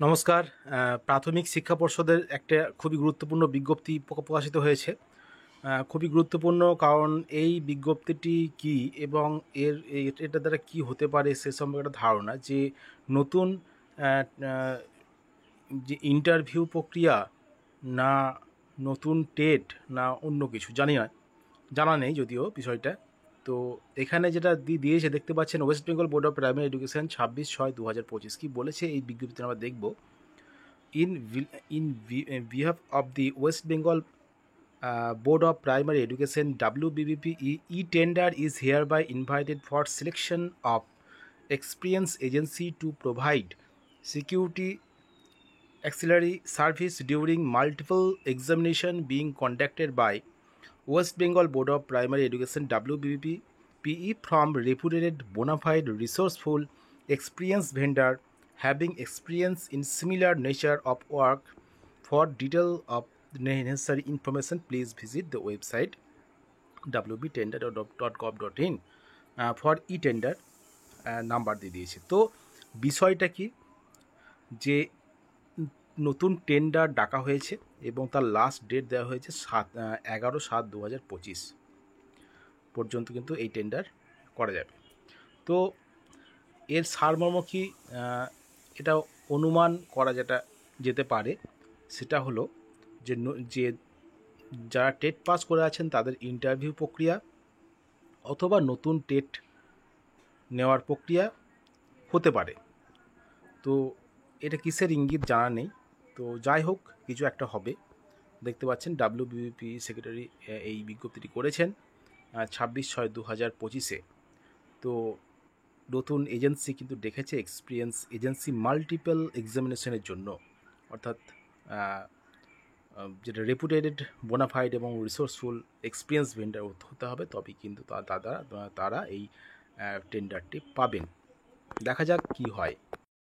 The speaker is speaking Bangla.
নমস্কার। প্রাথমিক শিক্ষা পর্ষদের একটা খুবই গুরুত্বপূর্ণ বিজ্ঞপ্তি প্রকাশিত হয়েছে। খুবই গুরুত্বপূর্ণ কারণ এই বিজ্ঞপ্তিটি কী এবং এটার দ্বারা কী হতে পারে সে সম্পর্কে একটা ধারণা যে নতুন আহ, আহ, যে ইন্টারভিউ প্রক্রিয়া না নতুন টেট না অন্য কিছু জানা নেই যদিও বিষয়টা। তো এখানে যেটা দিয়েছে দেখতে পাচ্ছেন, West Bengal board of primary education 26/6/2025 কি বলেছে এই বিজ্ঞপ্তিতে আমরা দেখব। In behalf of the West Bengal Board of Primary Education WBBP e-tender is hereby invited for selection of experienced agency to provide security auxiliary service during multiple examination being conducted by West Bengal Board of Primary Education WBBP PE from reputed bona fide resourceful experienced vendor having experience in similar nature of work. For detail of the necessary information, please visit the website wbtender.gov.in for e-tender number দিয়ে দিয়েছে। তো বিষয়টা কি যে নতুন টেন্ডার ডাকা হয়েছে এবং তার লাস্ট ডেট দেওয়া হয়েছে 11/7/2025 পর্যন্ত কিন্তু এই টেন্ডার করা যাবে। তো এর সারমর্ম কি, এটা অনুমান করা যেতে পারে সেটা হলো যে যারা টেট পাস করে আছেন তাদের ইন্টারভিউ প্রক্রিয়া অথবা নতুন টেট নেওয়ার প্রক্রিয়া হতে পারে। তো এটা কিসের ইঙ্গিত জানা নেই, তো যাই হোক কিছু একটা হবে। দেখতে পাচ্ছেন WBBP সেক্রেটারি এই বিজ্ঞপ্তিটি করেছেন 26/6/2025। তো নতুন এজেন্সি কিন্তু ডেকেছে এক্সপিরিয়েন্স এজেন্সি মাল্টিপল এক্সামিনেশনের জন্য, অর্থাৎ যেটা রেপুটেটেড বোনাফাইড এবং রিসোর্সফুল এক্সপিরিয়েন্স ভেন্ডার হতে হবে, তবেই কিন্তু তারা এই টেন্ডারটি পাবেন। দেখা যাক কি হয়।